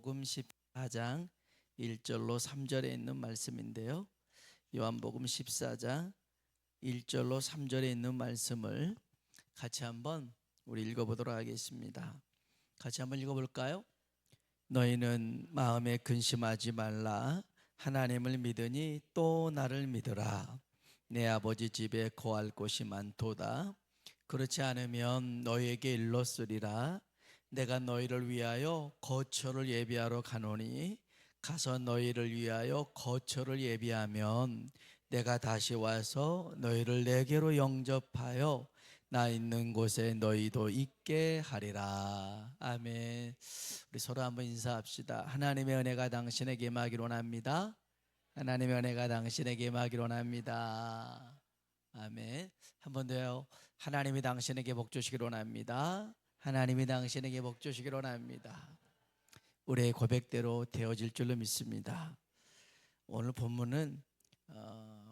요한복음 14장 1절로 3절에 있는 말씀인데요. 요한복음 14장 1절로 3절에 있는 말씀을 같이 한번 우리 읽어보도록 하겠습니다. 같이 한번 읽어볼까요? 너희는 마음에 근심하지 말라. 하나님을 믿으니 또 나를 믿으라. 내 아버지 집에 거할 곳이 많도다. 그렇지 않으면 너희에게 일렀으리라. 내가 너희를 위하여 거처를 예비하러 가노니 가서 너희를 위하여 거처를 예비하면 내가 다시 와서 너희를 내게로 영접하여 나 있는 곳에 너희도 있게 하리라. 아멘. 우리 서로 한번 인사합시다. 하나님의 은혜가 당신에게 임하기를 원합니다. 하나님의 은혜가 당신에게 임하기를 원합니다. 아멘. 한 번 더요. 하나님이 당신에게 복 주시기를 원합니다. 하나님이 당신에게 복 주시기를 원합니다. 우리의 고백대로 되어질 줄로 믿습니다. 오늘 본문은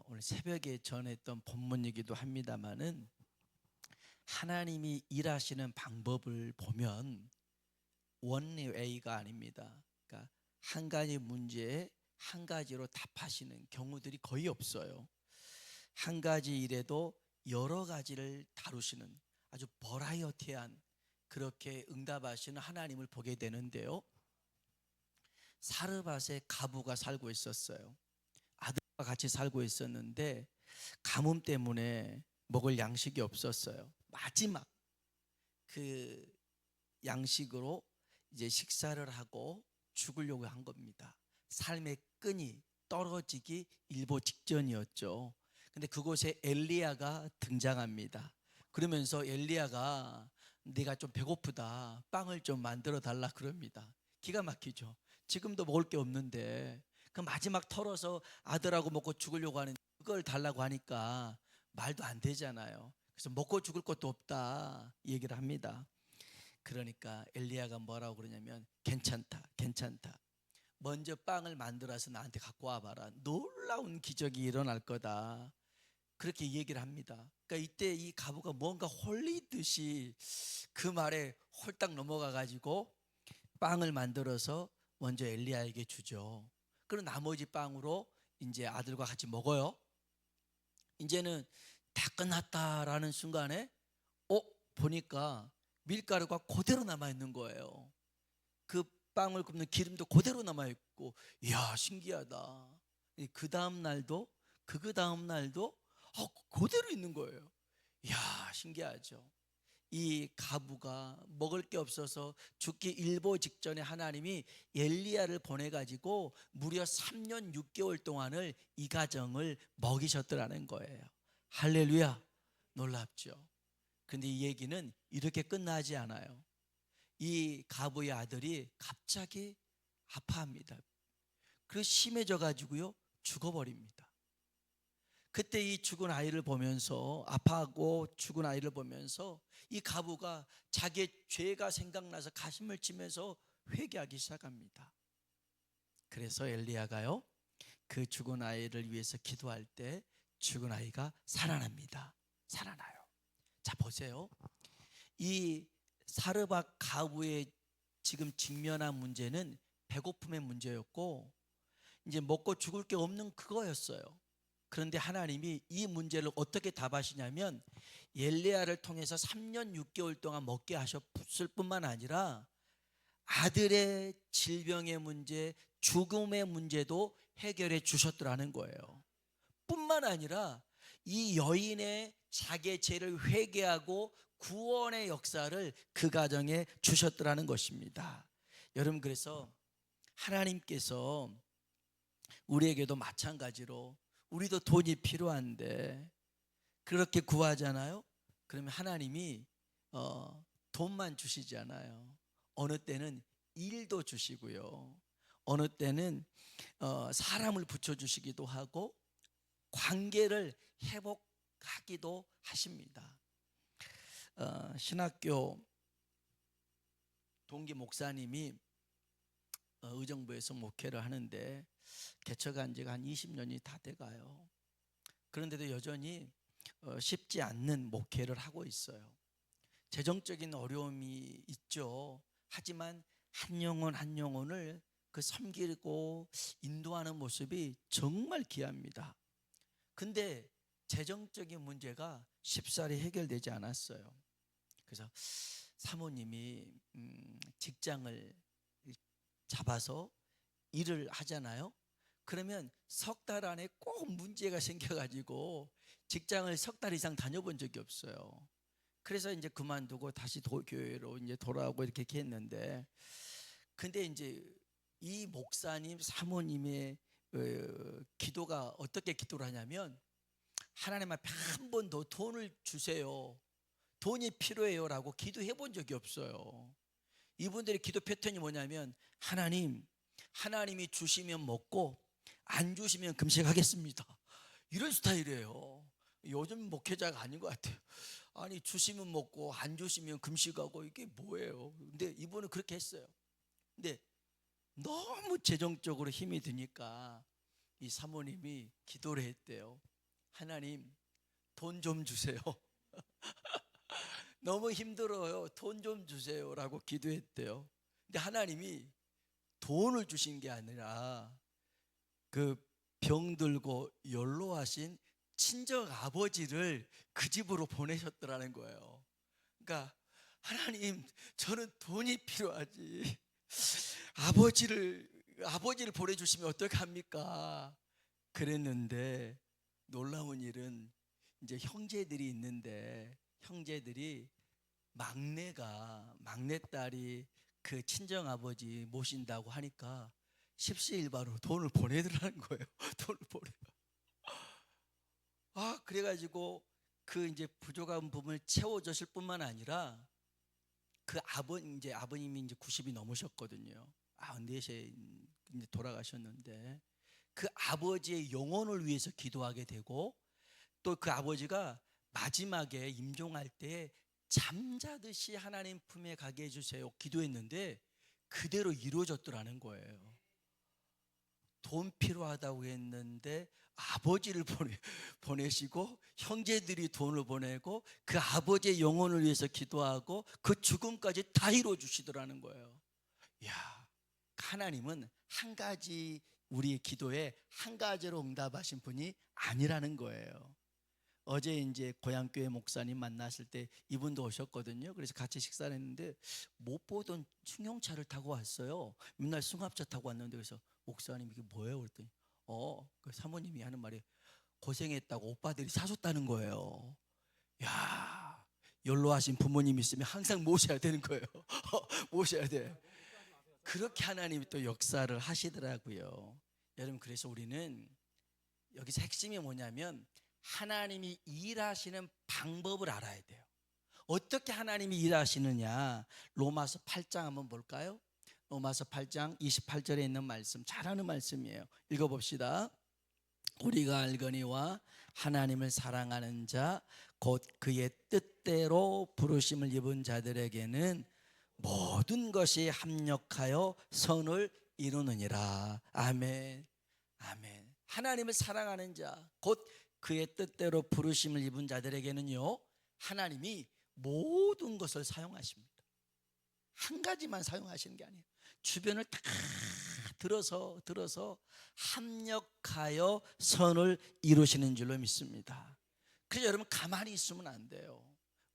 오늘 새벽에 전했던 본문이기도 합니다마는 하나님이 일하시는 방법을 보면 원웨이가 아닙니다. 그러니까 한 가지 문제에 한 가지로 답하시는 경우들이 거의 없어요. 한 가지 일에도 여러 가지를 다루시는 아주 버라이어티한 그렇게 응답하시는 하나님을 보게 되는데요. 사르밧에 가부가 살고 있었어요. 아들과 같이 살고 있었는데 가뭄 때문에 먹을 양식이 없었어요. 마지막 그 양식으로 이제 식사를 하고 죽으려고 한 겁니다. 삶의 끈이 떨어지기 일보 직전이었죠. 근데 그곳에 엘리야가 등장합니다. 그러면서 엘리야가 네가 좀 배고프다, 빵을 좀 만들어 달라 그럽니다. 기가 막히죠. 지금도 먹을 게 없는데 그 마지막 털어서 아들하고 먹고 죽으려고 하는 그걸 달라고 하니까 말도 안 되잖아요. 그래서 먹고 죽을 것도 없다 얘기를 합니다. 그러니까 엘리야가 뭐라고 그러냐면 괜찮다, 괜찮다. 먼저 빵을 만들어서 나한테 갖고 와봐라. 놀라운 기적이 일어날 거다. 그렇게 얘기를 합니다. 그러니까 이때 이 가부가 뭔가 홀리듯이 그 말에 홀딱 넘어가 가지고 빵을 만들어서 먼저 엘리야에게 주죠. 그리고 나머지 빵으로 이제 아들과 같이 먹어요. 이제는 다 끝났다라는 순간에 보니까 밀가루가 그대로 남아 있는 거예요. 그 빵을 굽는 기름도 그대로 남아 있고, 이야 신기하다. 그 다음 날도 그 다음 날도 그대로 있는 거예요. 이야 신기하죠. 이 가부가 먹을 게 없어서 죽기 일보 직전에 하나님이 엘리야를 보내 가지고 무려 3년 6개월 동안을 이 가정을 먹이셨더라는 거예요. 할렐루야. 놀랍죠. 근데 이 얘기는 이렇게 끝나지 않아요. 이 가부의 아들이 갑자기 아파합니다. 그래서 심해져 가지고요 죽어버립니다. 그때 이 죽은 아이를 보면서, 아파하고 죽은 아이를 보면서 이 가부가 자기의 죄가 생각나서 가슴을 치면서 회개하기 시작합니다. 그래서 엘리야가요 그 죽은 아이를 위해서 기도할 때 죽은 아이가 살아납니다. 살아나요. 자 보세요. 이 사르밧 가부의 지금 직면한 문제는 배고픔의 문제였고 이제 먹고 죽을 게 없는 그거였어요. 그런데 하나님이 이 문제를 어떻게 답하시냐면 엘리야를 통해서 3년 6개월 동안 먹게 하셨을 뿐만 아니라 아들의 질병의 문제, 죽음의 문제도 해결해 주셨더라는 거예요. 뿐만 아니라 이 여인의 자기의 죄를 회개하고 구원의 역사를 그 가정에 주셨더라는 것입니다. 여러분 그래서 하나님께서 우리에게도 마찬가지로 우리도 돈이 필요한데 그렇게 구하잖아요. 그러면 하나님이 돈만 주시지 않아요. 어느 때는 일도 주시고요. 어느 때는 사람을 붙여주시기도 하고 관계를 회복하기도 하십니다. 신학교 동기 목사님이 의정부에서 목회를 하는데 개척한 지가 한 20년이 다 돼가요. 그런데도 여전히 쉽지 않는 목회를 하고 있어요. 재정적인 어려움이 있죠. 하지만 한 영혼 한 영혼을 그 섬기고 인도하는 모습이 정말 귀합니다. 근데 재정적인 문제가 쉽사리 해결되지 않았어요. 그래서 사모님이 직장을 잡아서 일을 하잖아요. 그러면 석 달 안에 꼭 문제가 생겨가지고 직장을 석 달 이상 다녀본 적이 없어요. 그래서 이제 그만두고 다시 교회로 이제 돌아오고 이렇게 했는데, 근데 이제 이 목사님 사모님의 기도가 어떻게 기도를 하냐면, 하나님 앞에 한 번 더 돈을 주세요, 돈이 필요해요라고 기도해 본 적이 없어요. 이분들의 기도 패턴이 뭐냐면, 하나님이 주시면 먹고 안 주시면 금식하겠습니다, 이런 스타일이에요. 요즘 목회자가 아닌 것 같아요. 아니, 주시면 먹고 안 주시면 금식하고, 이게 뭐예요? 근데 이분은 그렇게 했어요. 근데 너무 재정적으로 힘이 드니까 이 사모님이 기도를 했대요. 하나님, 돈 좀 주세요. 너무 힘들어요, 돈 좀 주세요라고 기도했대요. 근데 하나님이 돈을 주신 게 아니라 그 병들고 연로하신 친정 아버지를 그 집으로 보내셨더라는 거예요. 그러니까, 하나님, 저는 돈이 필요하지, 아버지를 보내주시면 어떡합니까? 그랬는데, 놀라운 일은, 이제 형제들이 있는데, 형제들이 막내딸이 그 친정 아버지 모신다고 하니까 십시일반으로 돈을 보내더라는 거예요. 돈을 보내. 그래가지고 그 이제 부족한 부분을 채워줬을 뿐만 아니라, 그 이제 아버님이 이제 90이 넘으셨거든요. 94세 이제 돌아가셨는데, 그 아버지의 영혼을 위해서 기도하게 되고, 또 그 아버지가 마지막에 임종할 때 잠자듯이 하나님 품에 가게 해주세요 기도했는데 그대로 이루어졌더라는 거예요. 돈 필요하다고 했는데 아버지를 보내시고, 형제들이 돈을 보내고, 그 아버지의 영혼을 위해서 기도하고 그 죽음까지 다 이루어 주시더라는 거예요. 야, 하나님은 한 가지, 우리의 기도에 한 가지로 응답하신 분이 아니라는 거예요. 어제 이제 고향교회 목사님 만났을 때 이분도 오셨거든요. 그래서 같이 식사를 했는데 못 보던 승용차를 타고 왔어요. 맨날 승합차 타고 왔는데, 그래서 목사님 이게 뭐예요? 그랬더니 그 사모님이 하는 말이, 고생했다고 오빠들이 사줬다는 거예요. 야, 연로하신 부모님 있으면 항상 모셔야 되는 거예요. 모셔야 돼. 그렇게 하나님이 또 역사를 하시더라고요. 여러분, 그래서 우리는 여기서 핵심이 뭐냐면, 하나님이 일하시는 방법을 알아야 돼요. 어떻게 하나님이 일하시느냐, 로마서 8장 한번 볼까요? 로마서 8장 28절에 있는 말씀, 잘하는 말씀이에요. 읽어봅시다. 우리가 알거니와 하나님을 사랑하는 자 곧 그의 뜻대로 부르심을 입은 자들에게는 모든 것이 합력하여 선을 이루느니라. 아멘. 아멘. 하나님을 사랑하는 자 곧 그의 뜻대로 부르심을 입은 자들에게는요, 하나님이 모든 것을 사용하십니다. 한 가지만 사용하시는 게 아니에요. 주변을 다 들어서 합력하여 선을 이루시는 줄로 믿습니다. 그래서 여러분, 가만히 있으면 안 돼요.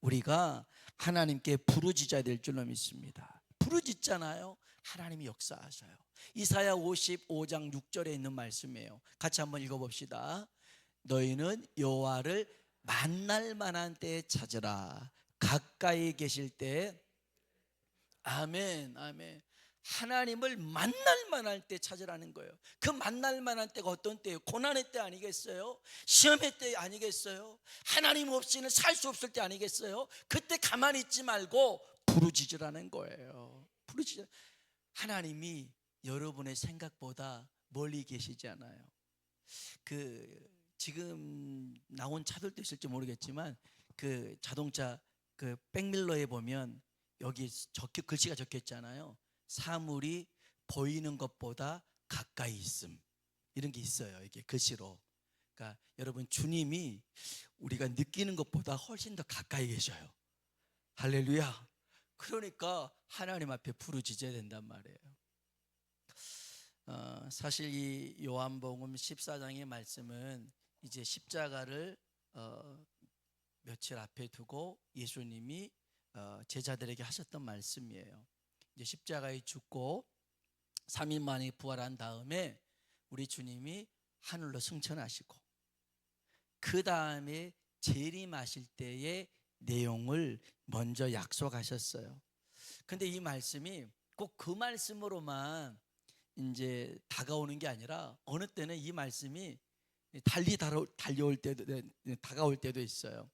우리가 하나님께 부르짖어야 될 줄로 믿습니다. 부르짖잖아요, 하나님이 역사하셔요. 이사야 55장 6절에 있는 말씀이에요. 같이 한번 읽어봅시다. 너희는 여호와를 만날 만한 때에 찾으라. 가까이 계실 때에. 아멘, 아멘. 하나님을 만날 만할 때 찾으라는 거예요. 그 만날 만한 때가 어떤 때예요? 고난의 때 아니겠어요? 시험의 때 아니겠어요? 하나님 없이는 살 수 없을 때 아니겠어요? 그때 가만히 있지 말고 부르짖으라는 거예요. 부르짖으라. 하나님이 여러분의 생각보다 멀리 계시지 않아요. 지금 나온 차들도 있을지 모르겠지만, 그 자동차 그 백밀러에 보면 여기 글씨가 적혀 있잖아요. 사물이 보이는 것보다 가까이 있음, 이런 게 있어요. 이게 글씨로. 그러니까 여러분, 주님이 우리가 느끼는 것보다 훨씬 더 가까이 계셔요. 할렐루야. 그러니까 하나님 앞에 부르짖어야 된단 말이에요. 사실 이 요한복음 14장의 말씀은 이제 십자가를 며칠 앞에 두고 예수님이 제자들에게 하셨던 말씀이에요. 이제 십자가에 죽고 3일 만에 부활한 다음에 우리 주님이 하늘로 승천하시고 그 다음에 재림하실 때의 내용을 먼저 약속하셨어요. 근데 이 말씀이 꼭 그 말씀으로만 이제 다가오는 게 아니라 어느 때는 이 말씀이 달려올 때도 다가올 때도 있어요.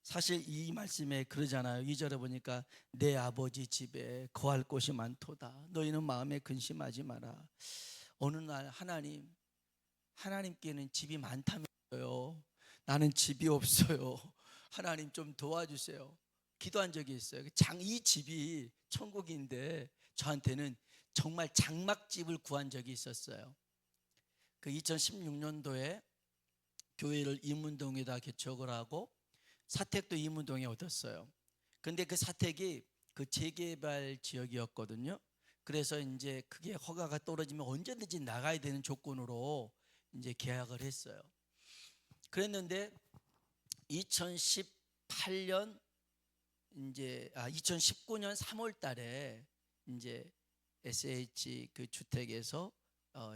사실 이 말씀에 그러잖아요. 2절에 보니까 내 아버지 집에 거할 곳이 많도다. 너희는 마음에 근심하지 마라. 어느 날 하나님께는 집이 많다면서요. 나는 집이 없어요. 하나님 좀 도와주세요. 기도한 적이 있어요. 이 집이 천국인데 저한테는 정말 장막집을 구한 적이 있었어요. 그 2016년도에 교회를 이문동에다 개척을 하고 사택도 이문동에 얻었어요. 근데 그 사택이 그 재개발 지역이었거든요. 그래서 이제 그게 허가가 떨어지면 언제든지 나가야 되는 조건으로 이제 계약을 했어요. 그랬는데 2018년 2019년 3월 달에 이제 SH 그 주택에서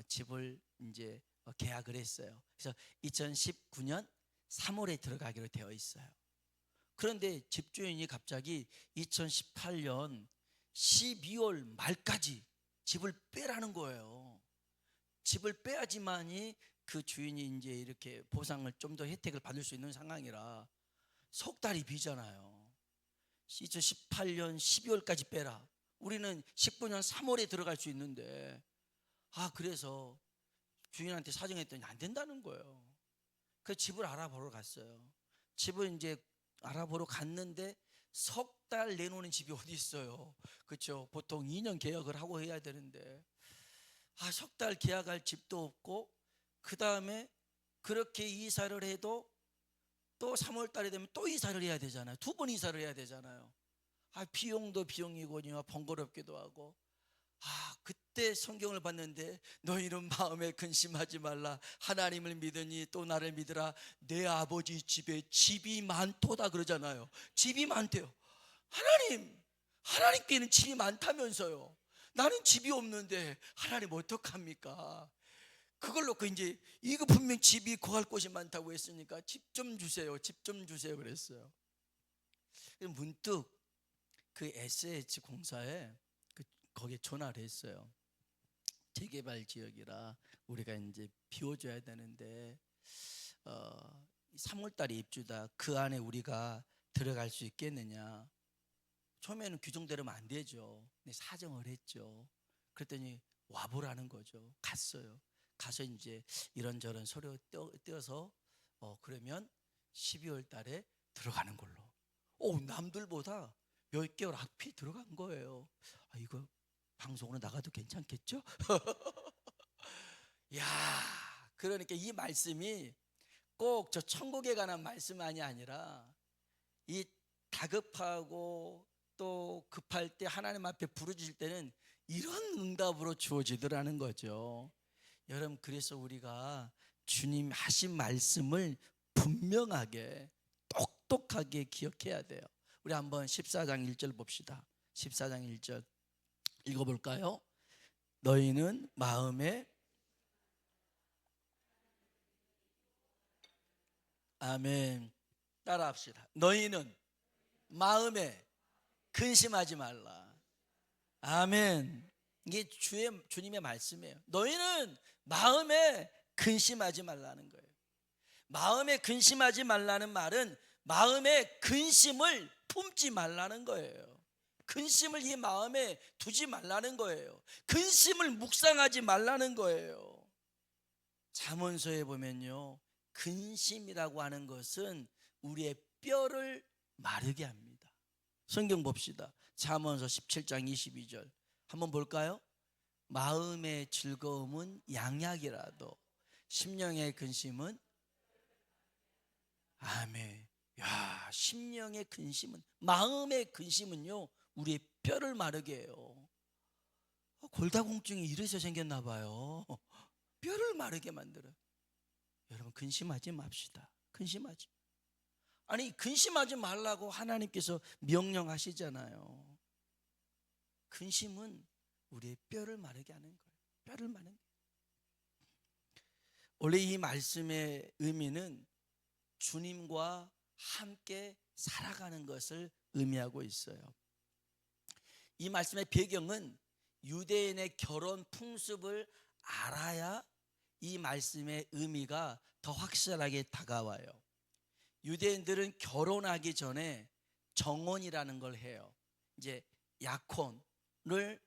집을 이제 계약을 했어요. 그래서 2019년 3월에 들어가기로 되어 있어요. 그런데 집주인이 갑자기 2018년 12월 말까지 집을 빼라는 거예요. 집을 빼야지만이 그 주인이 이제 이렇게 보상을 좀 더 혜택을 받을 수 있는 상황이라 석 달이 비잖아요. 2018년 12월까지 빼라. 우리는 19년 3월에 들어갈 수 있는데 그래서 주인한테 사정했더니 안 된다는 거예요. 그 집을 알아보러 갔어요. 집을 이제 알아보러 갔는데 석 달 내놓는 집이 어디 있어요. 그렇죠? 보통 2년 계약을 하고 해야 되는데 석 달 계약할 집도 없고 그 다음에 그렇게 이사를 해도 또 3월 달에 되면 또 이사를 해야 되잖아요. 2번 이사를 해야 되잖아요. 비용도 비용이거니와 번거롭기도 하고 그때 성경을 봤는데 너희는 마음에 근심하지 말라. 하나님을 믿으니 또 나를 믿으라. 내 아버지 집에 집이 많도다 그러잖아요. 집이 많대요. 하나님께는 집이 많다면서요. 나는 집이 없는데 하나님 어떡합니까? 그걸 놓고 이제 이거 분명 집이 거할 곳이 많다고 했으니까 집 좀 주세요. 집 좀 주세요 그랬어요. 문득 그 SH 공사에 거기에 전화를 했어요. 재개발 지역이라 우리가 이제 비워줘야 되는데 3월 달에 입주다. 그 안에 우리가 들어갈 수 있겠느냐. 처음에는 규정대로면 안 되죠. 근데 사정을 했죠. 그랬더니 와보라는 거죠. 갔어요. 가서 이제 이런저런 서류 떼어서 그러면 12월 달에 들어가는 걸로. 남들보다 몇 개월 앞이 들어간 거예요. 이거 방송으로 나가도 괜찮겠죠? 야, 그러니까 이 말씀이 꼭 저 천국에 관한 말씀만이 아니라 이 다급하고 또 급할 때 하나님 앞에 부르짖을 때는 이런 응답으로 주어지더라는 거죠. 여러분, 그래서 우리가 주님 하신 말씀을 분명하게 똑똑하게 기억해야 돼요. 우리 한번 14장 1절 봅시다. 14장 1절 읽어볼까요? 너희는 마음에 아멘. 따라합시다. 너희는 마음에 근심하지 말라. 아멘. 이게 주님의 말씀이에요. 너희는 마음에 근심하지 말라는 거예요. 마음에 근심하지 말라는 말은 마음에 근심을 품지 말라는 거예요. 근심을 이 마음에 두지 말라는 거예요. 근심을 묵상하지 말라는 거예요. 잠언서에 보면요, 근심이라고 하는 것은 우리의 뼈를 마르게 합니다. 성경 봅시다. 잠언서 17장 22절 한번 볼까요? 마음의 즐거움은 양약이라도 심령의 근심은 아멘. 야, 심령의 근심은, 마음의 근심은요, 우리의 뼈를 마르게 해요. 골다공증이 이래서 생겼나 봐요. 뼈를 마르게 만들어요. 여러분, 근심하지 맙시다. 근심하지. 아니, 근심하지 말라고 하나님께서 명령하시잖아요. 근심은 우리의 뼈를 마르게 하는 거예요. 뼈를 마르는 거예요. 원래 이 말씀의 의미는 주님과 함께 살아가는 것을 의미하고 있어요. 이 말씀의 배경은 유대인의 결혼 풍습을 알아야 이 말씀의 의미가 더 확실하게 다가와요. 유대인들은 결혼하기 전에 정혼이라는 걸 해요. 이제 약혼을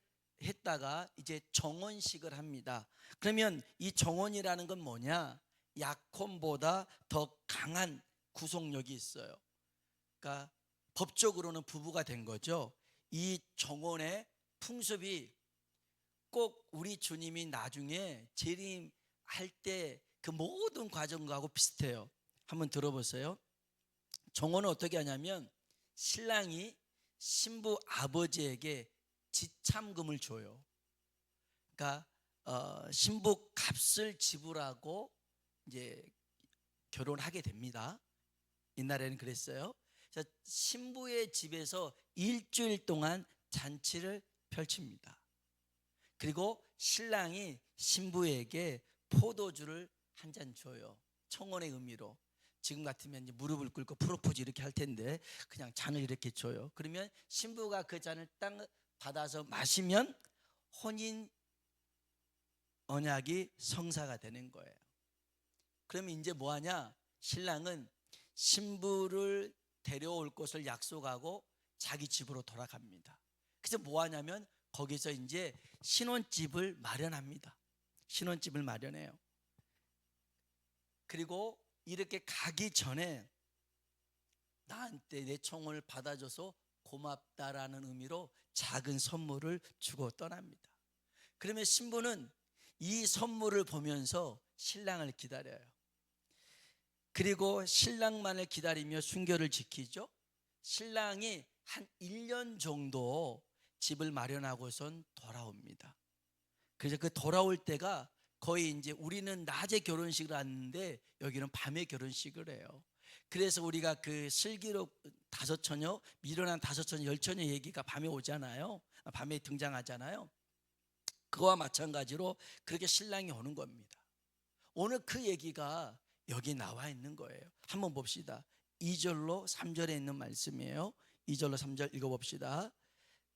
했다가 이제 정혼식을 합니다. 그러면 이 정혼이라는 건 뭐냐? 약혼보다 더 강한 구속력이 있어요. 그러니까 법적으로는 부부가 된 거죠. 이 정혼의 풍습이 꼭 우리 주님이 나중에 재림할 때 그 모든 과정하고 비슷해요. 한번 들어보세요. 정혼은 어떻게 하냐면 신랑이 신부 아버지에게 지참금을 줘요. 그러니까 신부 값을 지불하고 이제 결혼하게 됩니다. 옛날에는 그랬어요. 신부의 집에서 일주일 동안 잔치를 펼칩니다. 그리고 신랑이 신부에게 포도주를 한 잔 줘요. 청혼의 의미로. 지금 같으면 이제 무릎을 꿇고 프로포즈 이렇게 할 텐데 그냥 잔을 이렇게 줘요. 그러면 신부가 그 잔을 딱 받아서 마시면 혼인 언약이 성사가 되는 거예요. 그러면 이제 뭐 하냐? 신랑은 신부를 데려올 것을 약속하고 자기 집으로 돌아갑니다. 그래서 뭐 하냐면 거기서 이제 신혼집을 마련합니다. 신혼집을 마련해요. 그리고 이렇게 가기 전에 나한테 내 청혼을 받아줘서 고맙다라는 의미로 작은 선물을 주고 떠납니다. 그러면 신부는 이 선물을 보면서 신랑을 기다려요. 그리고 신랑만을 기다리며 순결을 지키죠. 신랑이 한 1년 정도 집을 마련하고선 돌아옵니다. 그래서 그 돌아올 때가 거의 이제 우리는 낮에 결혼식을 하는데 여기는 밤에 결혼식을 해요. 그래서 우리가 그 슬기롭 다섯 처녀, 미련한 다섯 처녀, 열 처녀 얘기가 밤에 오잖아요. 밤에 등장하잖아요. 그와 마찬가지로 그렇게 신랑이 오는 겁니다. 오늘 그 얘기가 여기 나와 있는 거예요. 한번 봅시다. 2절로 3절에 있는 말씀이에요. 2절로 3절 읽어봅시다.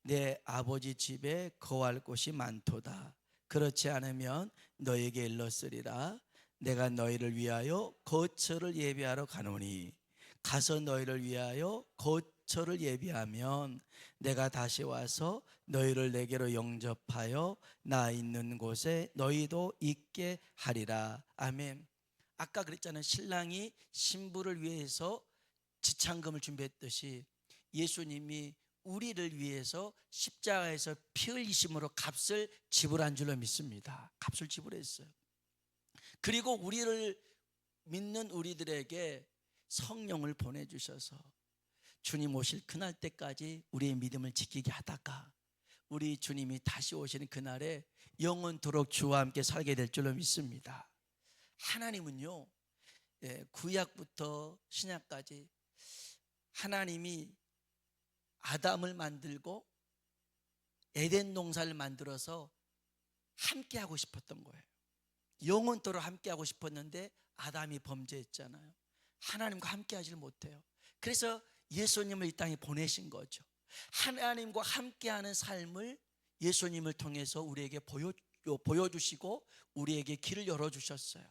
내 아버지 집에 거할 곳이 많도다. 그렇지 않으면 너에게 일렀으리라. 내가 너희를 위하여 거처를 예비하러 가노니 가서 너희를 위하여 거처를 예비하면 내가 다시 와서 너희를 내게로 영접하여 나 있는 곳에 너희도 있게 하리라. 아멘. 아까 그랬잖아요. 신랑이 신부를 위해서 지참금을 준비했듯이 예수님이 우리를 위해서 십자가에서 피 흘리심으로 값을 지불한 줄로 믿습니다. 값을 지불했어요. 그리고 우리를 믿는 우리들에게 성령을 보내주셔서 주님 오실 그날 때까지 우리의 믿음을 지키게 하다가 우리 주님이 다시 오시는 그날에 영원토록 주와 함께 살게 될 줄로 믿습니다. 하나님은요, 구약부터 신약까지 하나님이 아담을 만들고 에덴 동산을 만들어서 함께 하고 싶었던 거예요. 영원토록 함께 하고 싶었는데 아담이 범죄했잖아요. 하나님과 함께 하질 못해요. 그래서 예수님을 이 땅에 보내신 거죠. 하나님과 함께하는 삶을 예수님을 통해서 우리에게 보여주시고 우리에게 길을 열어주셨어요.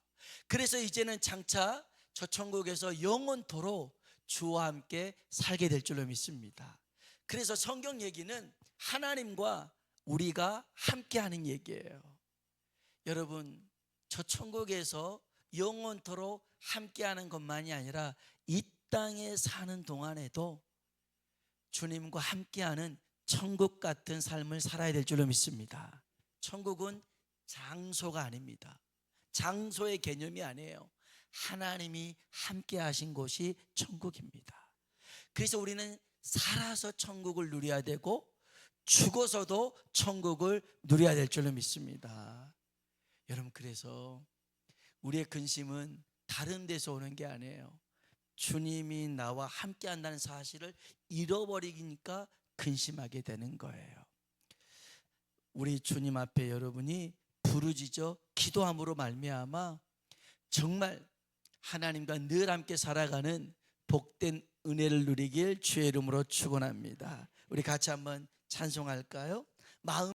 그래서 이제는 장차 저 천국에서 영원토록 주와 함께 살게 될 줄로 믿습니다. 그래서 성경 얘기는 하나님과 우리가 함께하는 얘기예요. 여러분, 저 천국에서 영원토록 함께하는 것만이 아니라 이 땅에 사는 동안에도 주님과 함께하는 천국 같은 삶을 살아야 될 줄로 믿습니다. 천국은 장소가 아닙니다. 장소의 개념이 아니에요. 하나님이 함께하신 곳이 천국입니다. 그래서 우리는 살아서 천국을 누려야 되고 죽어서도 천국을 누려야 될 줄로 믿습니다. 여러분, 그래서 우리의 근심은 다른 데서 오는 게 아니에요. 주님이 나와 함께 한다는 사실을 잃어버리니까 근심하게 되는 거예요. 우리 주님 앞에 여러분이 부르짖어 기도함으로 말미암아 정말 하나님과 늘 함께 살아가는 복된 은혜를 누리길 주의 이름으로 축원합니다. 우리 같이 한번 찬송할까요? 마음